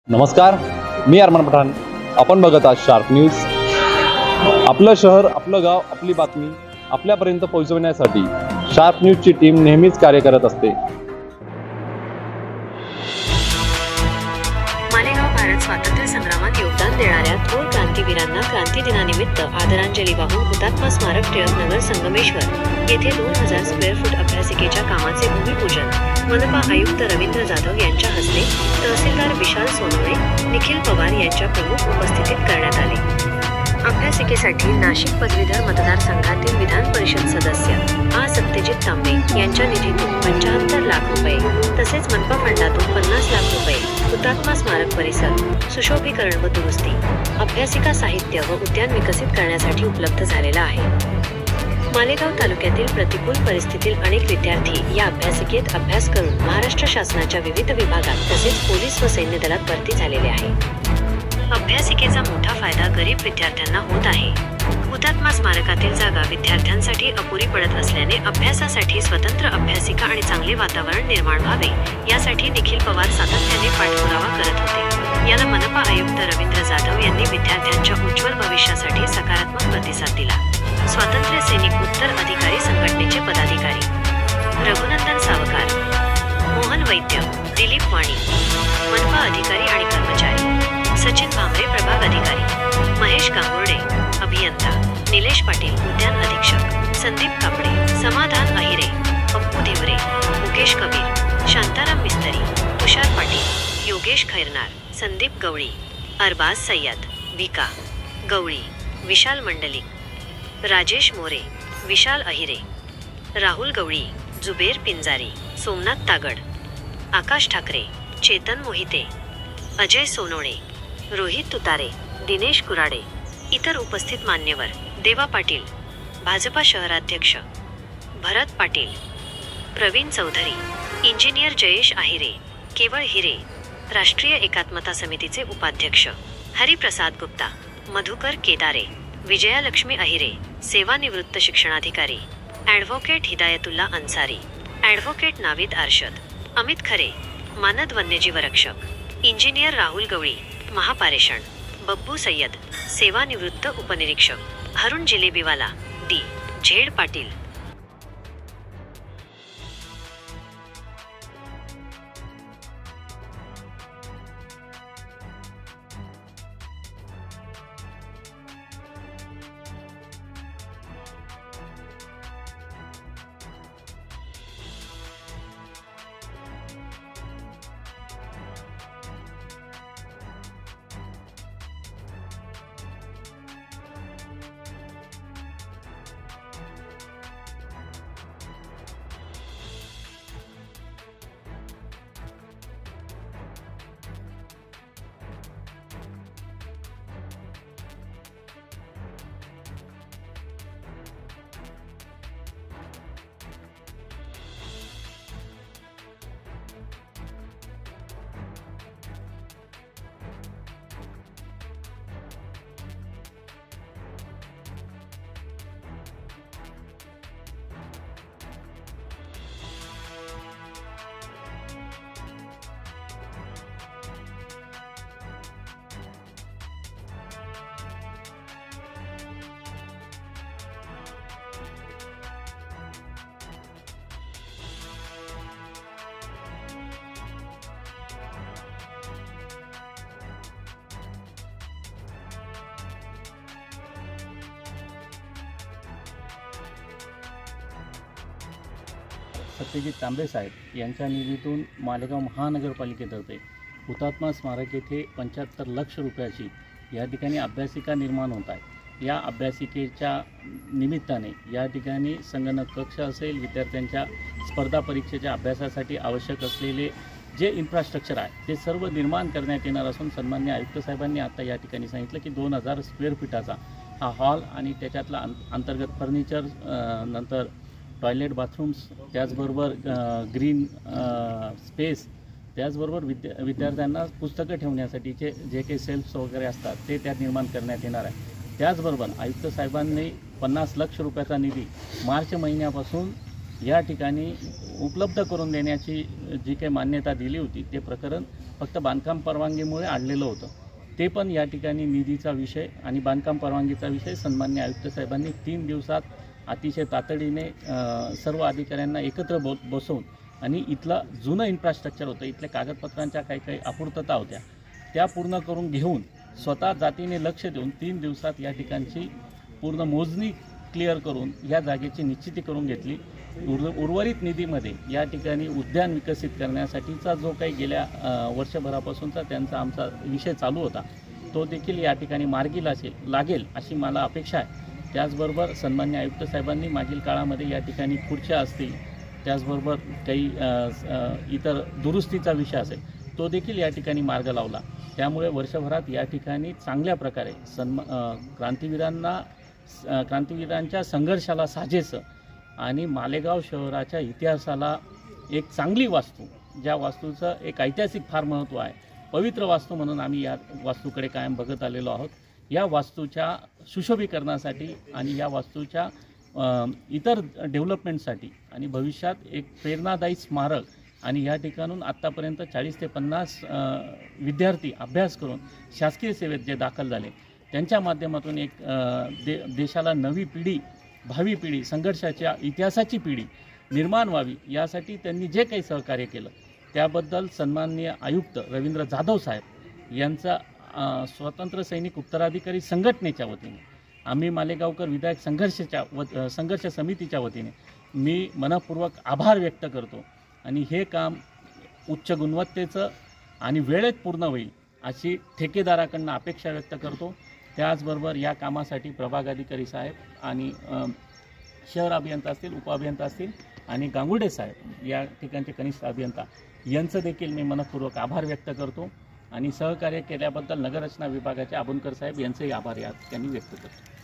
नमस्कार, मी अरमान पठाण. आपण बघत आहात शार्प न्यूज. आपलं शहर, आपलं गाव, आपली बातमी आपल्यापर्यंत पोहोचवण्यासाठी शार्प न्यूजची टीम नेहमीच कार्य करत असते. मालेगाव भारत स्वातंत्र्य संग्रामात योगदान देणाऱ्या थोर क्रांतीवीरांना क्रांती दिनानिमित्त आदरांजली वाहून हुतात्मा स्मारक टिळकनगर संगमेश्वर येथे 2000 स्क्वेअर फूट अभ्यासिकेच्या कामाचे भूमिपूजन मनपा आयुक्त रवींद्र जाधव यांच्या हस्ते, तहसीलदार विशाल सोनवणे, निखिल पवार यांच्या प्रमुख उपस्थितीत करण्यात आले. अभ्यासिकेसाठी नाशिक पदवीधर मतदारसंघातील विधान परिषद सदस्य आ सत्यजित तांबे यांच्या निधीतून 75 लाख रुपये तसेच मनपा फंडातून 50 लाख रुपये हुतात्मा स्मारक परिसर सुशोभीकरण व दुरुस्ती, अभ्यासिका साहित्य व उद्यान विकसित करण्यासाठी उपलब्ध झालेला आहे. मालेगाव तालुक्यातील प्रतिकूल परिस्थितीतील अनेक विद्यार्थी या अभ्यासिकेत अभ्यास करून महाराष्ट्र शासनाच्या विविध विभागात तसेच पोलीस व सैन्य दलात भरती झालेले आहे. अभ्यासिकेचा मोठा फायदा गरीब विद्यार्थ्यांना होत आहे. हुतात्मा स्मारकातील जागा विद्यार्थ्यांसाठी अपुरी पडत असल्याने अभ्यासासाठी स्वतंत्र अभ्यासिका आणि चांगले वातावरण निर्माण व्हावे यासाठी निखिल पवार सातत्याने पाठपुरावा करत होते. याला मनपा आयुक्त रवींद्र जाधव यांनी विद्यार्थ्यांच्या उज्ज्वल भविष्यासाठी सकारात्मक प्रतिसाद दिला. स्वातंत्र्य सैनिक उत्तर अधिकारी संघटनेचे पदाधिकारी रघुनंदन सावकार, मोहन वैद्य, दिलीप वाणी, मनपा अधिकारी आणि कर्मचारी, सचिन भामरे प्रभाग अधिकारी, महेश गांगुर्डे अभियंता, निलेश पाटील उद्यान अधीक्षक, संदीप कापडे, समाधान अहिरे, पप्पू धिवरे, मुकेश कबीर, शांताराम मिस्त्री, तुषार पाटील, योगेश खैरनार, संदीप गवळी, अरबाज सय्यद, विका गवळी, विशाल मंडलिक, राजेश मोरे, विशाल अहिरे, राहुल गवळी, जुबेर पिंजारी, सोमनाथ तागड, आकाश ठाकरे, चेतन मोहिते, अजय सोनवणे, रोहित तुतारे, दिनेश कुराडे, इतर उपस्थित मान्यवर, देवा पाटील, भाजपा शहराध्यक्ष भरत पाटील, प्रवीण चौधरी, इंजिनियर जयेश आहिरे, केवळ हिरे, राष्ट्रीय एकात्मता समितीचे उपाध्यक्ष हरिप्रसाद गुप्ता, मधुकर केदारे, विजयालक्ष्मी अहिरे, सेवानिवृत्त शिक्षणाधिकारी ॲडव्होकेट हिदायतुल्ला अन्सारी, ॲडव्होकेट नाविद आरशद, अमित खरे, मानद वन्यजीव रक्षक, इंजिनियर राहुल गवळी, महापारेषण बब्बू सय्यद, सेवानिवृत्त उपनिरीक्षक हरुण जिलेबीवाला, डी झेड पाटील. सत्यजित तांबे साहेब यांच्या निधीतून मालेगाव महानगरपालिकेतर्फे हुतात्मा स्मारक येथे 75 लाख रुपयाची या ठिकाणी अभ्यासिका निर्माण होत आहे. या अभ्यासिकेच्या निमित्ताने या ठिकाणी संगणक कक्ष असेल, विद्यार्थ्यांच्या स्पर्धा परीक्षेच्या अभ्यासासाठी आवश्यक असलेले जे इन्फ्रास्ट्रक्चर आहे ते सर्व निर्माण करण्यात येणार असून सन्माननीय आयुक्त साहेबांनी आता या ठिकाणी सांगितलं की 2000 स्क्वेअर फीटाचा हा हॉल आणि त्याच्यातला अंतर्गत फर्निचर, नंतर टॉयलेट, बाथरूम्स, त्याचबरोबर ग्रीन स्पेस, त्याचबरोबर विद्यार्थ्यांना पुस्तकं ठेवण्यासाठीचे जे काही सेल्फ्स वगैरे असतात ते त्यात निर्माण करण्यात येणार आहे. त्याचबरोबर आयुक्त साहेबांनी 50 लाख रुपयाचा निधी मार्च महिन्यापासून या ठिकाणी उपलब्ध करून देण्याची जी काही मान्यता दिली होती ते प्रकरण फक्त बांधकाम परवानगीमुळे आणलेलं होतं. ते पण या ठिकाणी निधीचा विषय आणि बांधकाम परवानगीचा विषय सन्माननीय आयुक्त साहेबांनी 3 दिवसात अतिशय तातडीने सर्व अधिकाऱ्यांना एकत्र बसवून आणि इथलं जुनं इन्फ्रास्ट्रक्चर होतं, इथल्या कागदपत्रांच्या काही अपूर्तता होत्या, त्या पूर्ण करून घेऊन स्वतः जातीने लक्ष देऊन 3 दिवसात या ठिकाणची पूर्ण मोजणी क्लिअर करून या जागेची निश्चिती करून घेतली. उर्वरित निधीमध्ये या ठिकाणी उद्यान विकसित करण्यासाठीचा जो काही गेल्या वर्षभरापासूनचा त्यांचा आमचा विषय चालू होता, तो देखील या ठिकाणी मार्गी लागेल अशी मला अपेक्षा आहे. त्याचबरोबर सन्माननीय आयुक्त साहेबांनी मागील काळामध्ये या ठिकाणी खुर्च्या असतील, त्याचबरोबर काही इतर दुरुस्तीचा विषय असेल, तो देखील या ठिकाणी मार्ग लावला. त्यामुळे वर्षभरात या ठिकाणी चांगल्या प्रकारे क्रांतिवीरांच्या संघर्षाला साजेसं आणि मालेगाव शहराच्या इतिहासाला एक चांगली वास्तू, ज्या वास्तूचं एक ऐतिहासिक फार महत्त्व आहे, पवित्र वास्तू म्हणून आम्ही या वास्तूकडे कायम बघत आलेलो आहोत. या वास्तूच्या सुशोभीकरणासाठी आणि या वास्तूच्या इतर डेव्हलपमेंटसाठी आणि भविष्यात एक प्रेरणादायी स्मारक आणि या ठिकाणून आत्तापर्यंत 40 ते 50 विद्यार्थी अभ्यास करून शासकीय सेवेत जे दाखल झाले, त्यांच्या माध्यमातून एक देशाला नवी पिढी, भावी पिढी, संघर्षाच्या इतिहासाची पिढी निर्माण व्हावी, यासाठी त्यांनी जे काही सहकार्य केलं त्याबद्दल सन्माननीय आयुक्त रवींद्र जाधव साहेब यांचा स्वतंत्र सैनिक उत्तराधिकारी संघटनेच्या वतीने, आम्ही मालेगावकर विधायक संघर्ष समितीच्या वतीने मी मनपूर्वक आभार व्यक्त करतो आणि हे काम उच्च गुणवत्तेचं आणि वेळेत पूर्ण होईल अशी ठेकेदाराकडून अपेक्षा व्यक्त करतो. त्याचबरोबर या कामासाठी प्रभाग अधिकारी साहेब आणि शहर अभियंता असतील, उपअभियंता असतील आणि गांगुर्डे साहेब या ठिकाणचे कनिष्ठ अभियंता यांचं देखील मी मनपूर्वक आभार व्यक्त करतो आणि सहकार्य केल्याबद्दल नगररचना विभागाचे आबुनकर साहेब यांचेही आभार या ठिकाणी व्यक्त करतो.